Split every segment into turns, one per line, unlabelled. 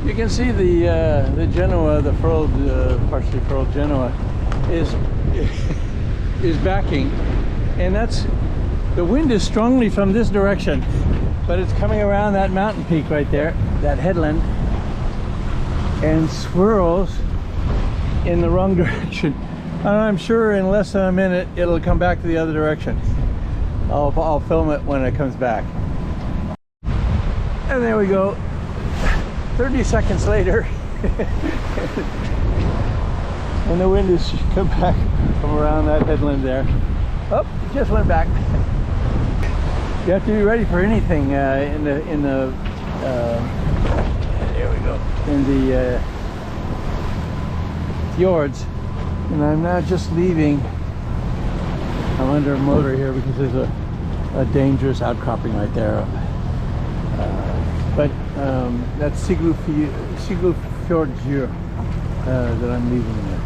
You can see the Genoa, the furled, partially furled Genoa, is backing, and the wind is strongly from this direction, but it's coming around that mountain peak right there, that headland, and swirls in the wrong direction. And I'm sure in less than a minute it'll come back to the other direction. I'll film it when it comes back. And there we go. 30 seconds later, and the wind has come back from around that headland there. Oh, it just went back. You have to be ready for anything there we go, in the fjords. And I'm now just leaving. I'm under a motor here because there's a dangerous outcropping right there. But that's Siglufjordur that I'm leaving there.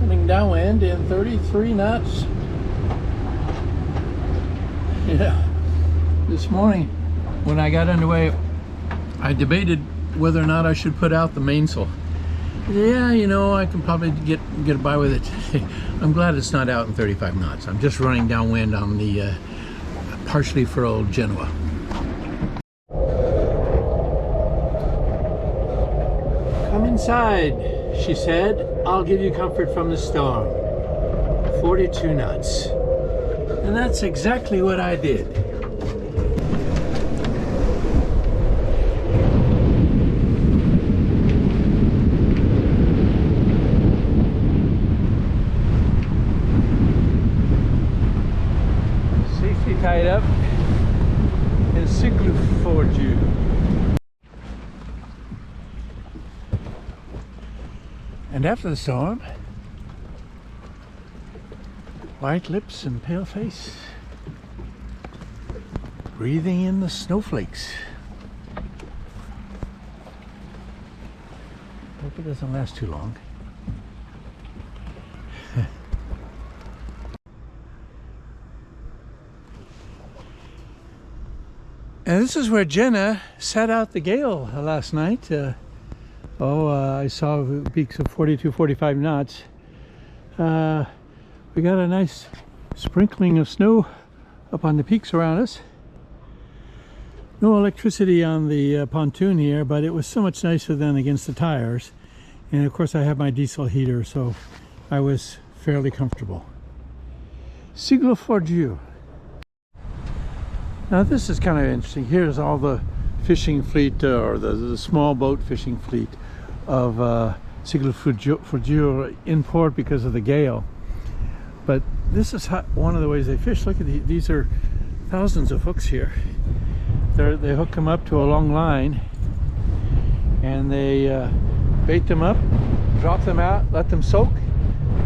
Coming downwind in 33 knots. Yeah. This morning when I got underway, I debated whether or not I should put out the mainsail. Yeah, you know, I can probably get by with it. I'm glad it's not out in 35 knots. I'm just running downwind on the partially furled Genoa. Come inside, she said. I'll give you comfort from the storm. 42 knots. And that's exactly what I did. Tied up in Siglufjordur. And after the storm, white lips and pale face, breathing in the snowflakes. Hope it doesn't last too long. And this is where Jenna sat out the gale last night. I saw peaks of 42, 45 knots. We got a nice sprinkling of snow up on the peaks around us. No electricity on the pontoon here, but it was so much nicer than against the tires. And of course I have my diesel heater, so I was fairly comfortable. Siglufjordur. Now this is kind of interesting. Here's all the fishing fleet, or the small boat fishing fleet of Siglufjordur in port because of the gale. But this is one of the ways they fish. Look at these are thousands of hooks here. They hook them up to a long line, and they bait them up, drop them out, let them soak,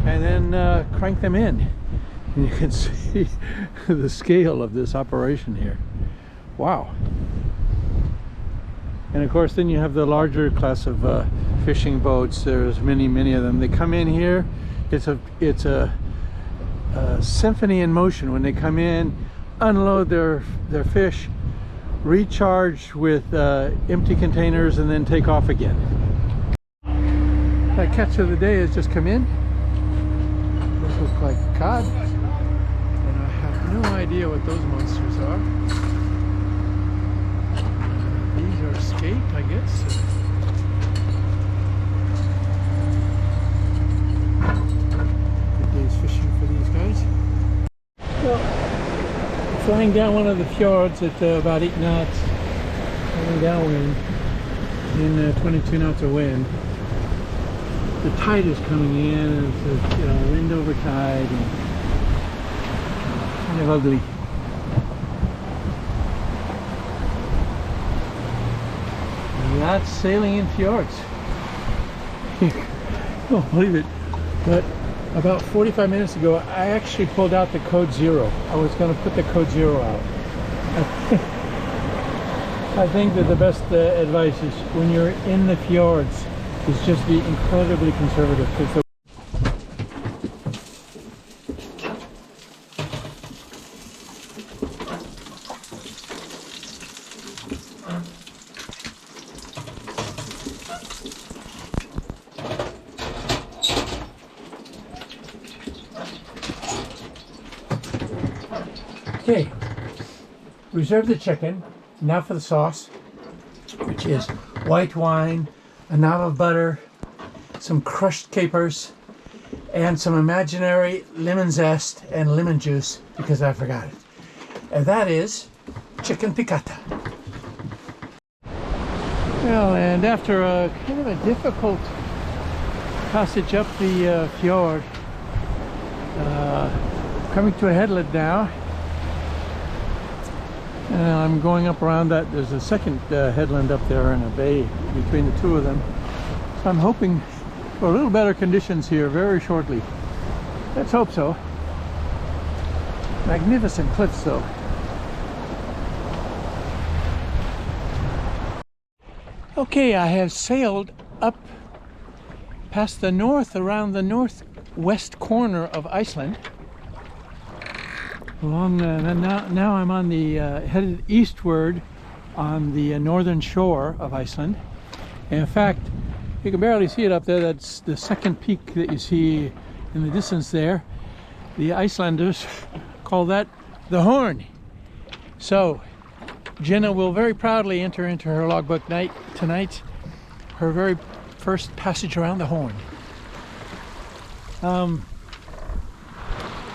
and then crank them in. And you can see the scale of this operation here. Wow. And of course then you have the larger class of fishing boats. There's many of them. They come in here. It's a symphony in motion. When they come in, unload their fish, recharge with empty containers, and then take off again. That catch of the day has just come in. This looks like cod. No idea what those monsters are. These are skate, I guess. Good day's fishing for these guys. Well, flying down one of the fjords at about 8 knots, going downwind in 22 knots of wind. The tide is coming in, and it's wind over tide. Kind of ugly. And that's sailing in fjords. Don't believe it, but about 45 minutes ago I actually pulled out the code 0. I was going to put the code 0 out. I think that the best advice is when you're in the fjords is just be incredibly conservative, because Okay, reserve the chicken. Now for the sauce, which is white wine, a knob of butter, some crushed capers, and some imaginary lemon zest and lemon juice because I forgot it. And that is chicken piccata. Well, and after a kind of a difficult passage up the fjord, coming to a headland now, and I'm going up around that. There's a second headland up there in a bay between the two of them. So I'm hoping for a little better conditions here very shortly. Let's hope so. Magnificent cliffs though. Okay, I have sailed up past the north, around the northwest corner of Iceland. Along now I'm on the headed eastward on the northern shore of Iceland. And in fact, you can barely see it up there. That's the second peak that you see in the distance there. The Icelanders call that the Horn. So Jenna will very proudly enter into her logbook tonight her very first passage around the Horn.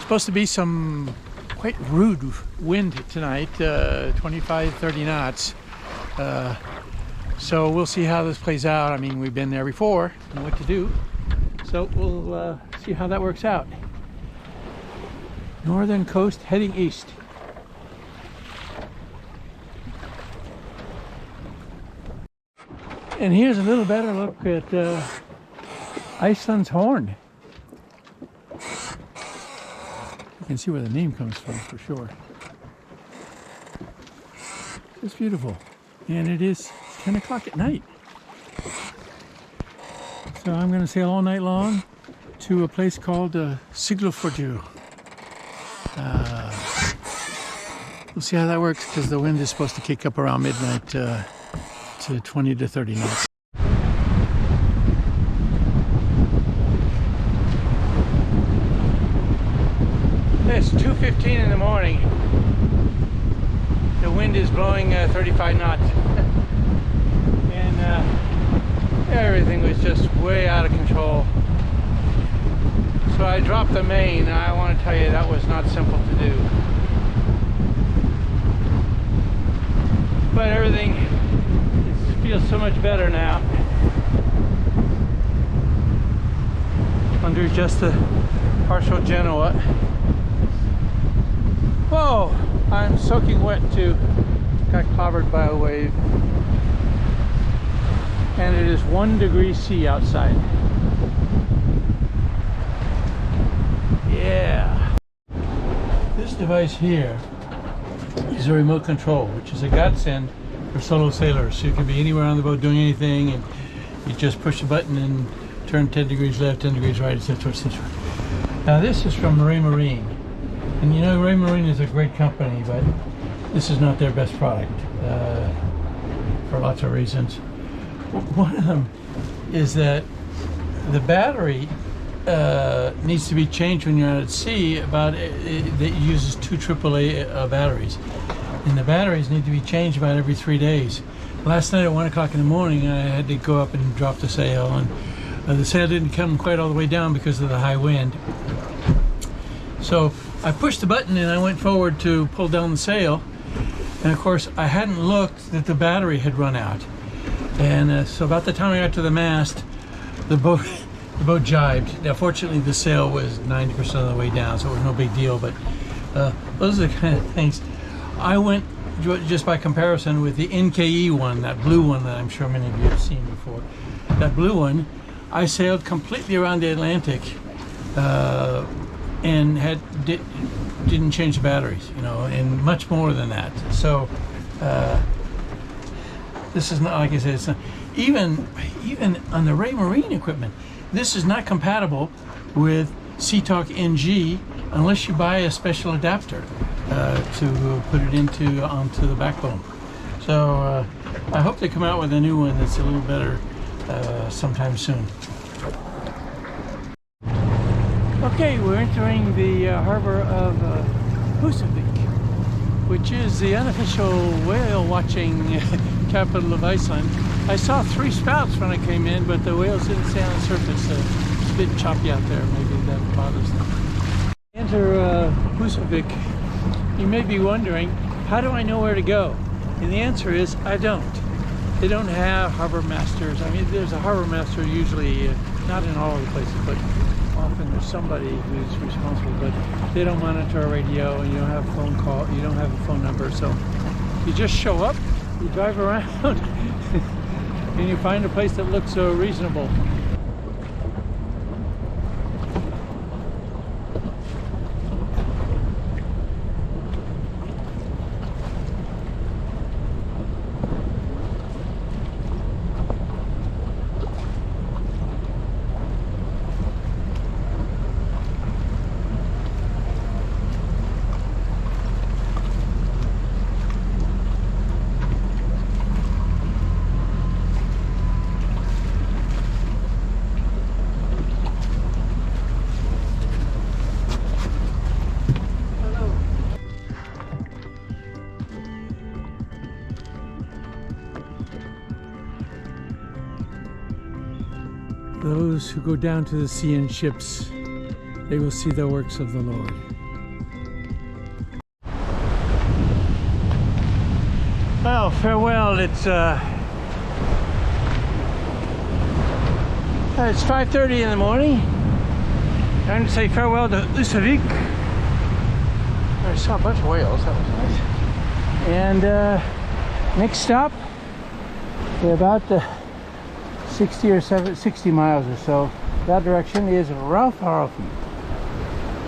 Supposed to be some quite rude wind tonight, 25-30 knots. So we'll see how this plays out. I mean, we've been there before, know what to do. So we'll see how that works out. Northern coast heading east. And here's a little better look at Iceland's Horn. You can see where the name comes from for sure. It's beautiful. And it is 10 o'clock at night. So I'm going to sail all night long to a place called Siglufjordur. We'll see how that works because the wind is supposed to kick up around midnight to 20 to 30 knots. It's 2:15 in the morning. The wind is blowing 35 knots. And everything was just way out of control. So I dropped the main. I want to tell you that was not simple to do. But everything feels so much better now. Under just a partial Genoa. Whoa! I'm soaking wet too. Got clobbered by a wave. And it is 1 degree C outside. Yeah. This device here is a remote control, which is a godsend for solo sailors. So you can be anywhere on the boat doing anything, and you just push a button and turn 10 degrees left, 10 degrees right, etc., etc. Now this is from Marine. And you know, Marine is a great company, but this is not their best product for lots of reasons. One of them is that the battery needs to be changed when you're out at sea. It uses 2 AAA batteries, and the batteries need to be changed about every 3 days. Last night at 1 o'clock in the morning, I had to go up and drop the sail, and the sail didn't come quite all the way down because of the high wind. So I pushed the button and I went forward to pull down the sail, and of course I hadn't looked that the battery had run out. And so about the time I got to the mast, the boat jibed. Now fortunately the sail was 90% of the way down, so it was no big deal, but those are the kind of things. I went, just by comparison, with the NKE one, that blue one that I'm sure many of you have seen before. That blue one, I sailed completely around the Atlantic and didn't change the batteries, you know, and much more than that. So this is not, like I said, it's not, even on the Marine equipment, this is not compatible with SeaTalk NG unless you buy a special adapter to put it onto the backbone. So I hope they come out with a new one that's a little better sometime soon. Okay, we're entering the harbor of Husavik. which is the unofficial whale watching capital of Iceland. I saw 3 spouts when I came in, but the whales didn't stay on the surface. It's a bit choppy out there, maybe that bothers them. Enter Husavik. You may be wondering, how do I know where to go? And the answer is, I don't. They don't have harbor masters. I mean, there's a harbor master usually, not in all of the places, but often there's somebody who's responsible, but they don't monitor a radio, and you don't have a phone call, you don't have a phone number, so you just show up, you drive around, and you find a place that looks reasonable. Those who go down to the sea in ships, they will see the works of the Lord. Well, farewell. It's 5:30 in the morning. Time to say farewell to Isafjordur. I saw a bunch of whales. That was nice. And next stop, we're about 60 miles or so. That direction is Raufarhofn.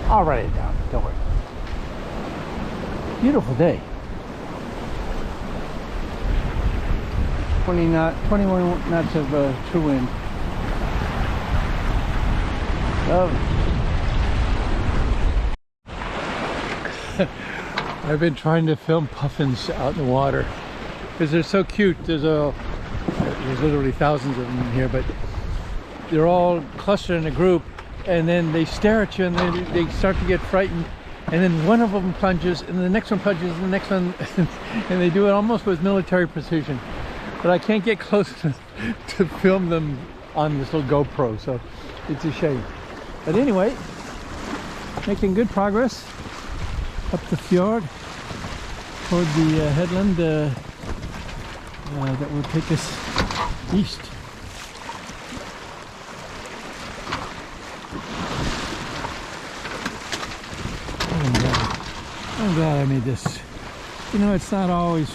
I'll write it down, don't worry. Beautiful day. 21 knots of true wind. I've been trying to film puffins out in the water because they're so cute. There's literally thousands of them in here, but they're all clustered in a group, and then they stare at you, and they start to get frightened, and then one of them plunges, and the next one plunges, and the next one, and they do it almost with military precision. But I can't get close to film them on this little GoPro, so it's a shame. But anyway, making good progress up the fjord toward the headland that will take us east. I'm glad I made this. You know, it's not always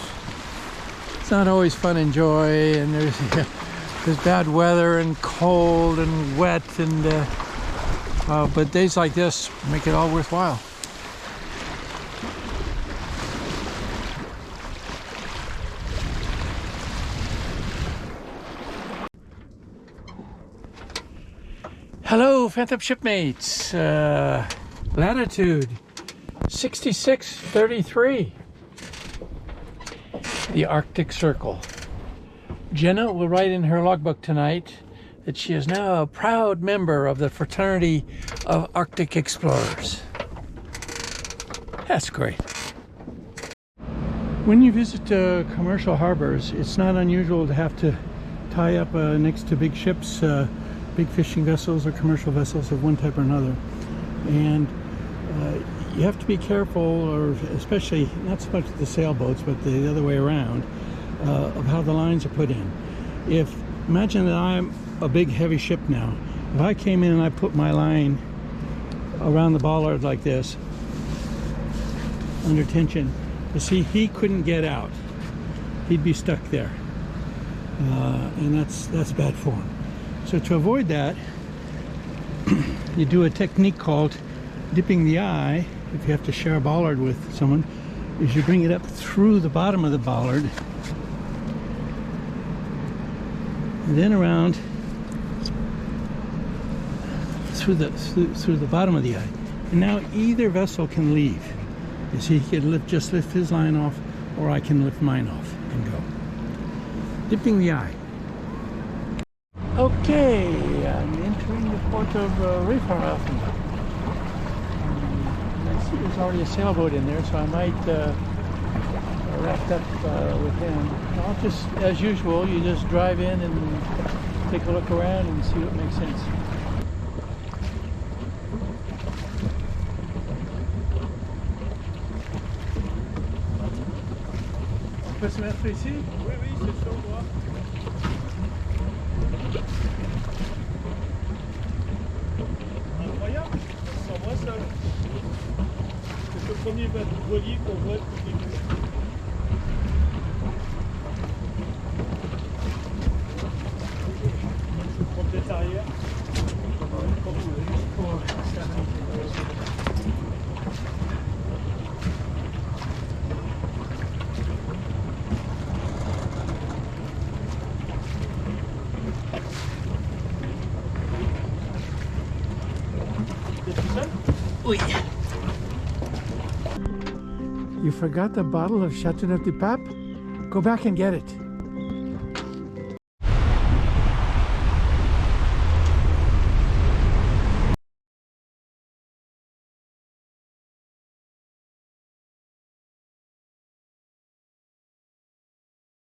fun and joy, and there's bad weather and cold and wet, and but days like this make it all worthwhile. Hello, Phantom Shipmates. Latitude 6633. The Arctic Circle. Jenna will write in her logbook tonight that she is now a proud member of the fraternity of Arctic explorers. That's great. When you visit commercial harbors, it's not unusual to have to tie up next to big ships, big fishing vessels or commercial vessels of one type or another. And you have to be careful, or especially not so much the sailboats, but the other way around, of how the lines are put in. Imagine that I'm a big heavy ship now. If I came in and I put my line around the bollard like this, under tension, you see, he couldn't get out. He'd be stuck there, and that's bad form. So to avoid that, you do a technique called dipping the eye. If you have to share a bollard with someone, is you bring it up through the bottom of the bollard, and then around through the bottom of the eye. And now either vessel can leave. You see, he can just lift his line off, or I can lift mine off and go. Dipping the eye. Okay, I'm entering the port of Raufarhofn. I see there's already a sailboat in there, so I might wrapped up with him. Well, just as usual, you just drive in and take a look around and see what makes sense. On peut se mettre ici?
Oui, oui, c'est sur moi. Incroyable, sans moi seul. C'est le premier voilier qu'on voit depuis le début. Je prends peut-être arrière.
Oui. You forgot the bottle of Chateauneuf du Pape? Go back and get it.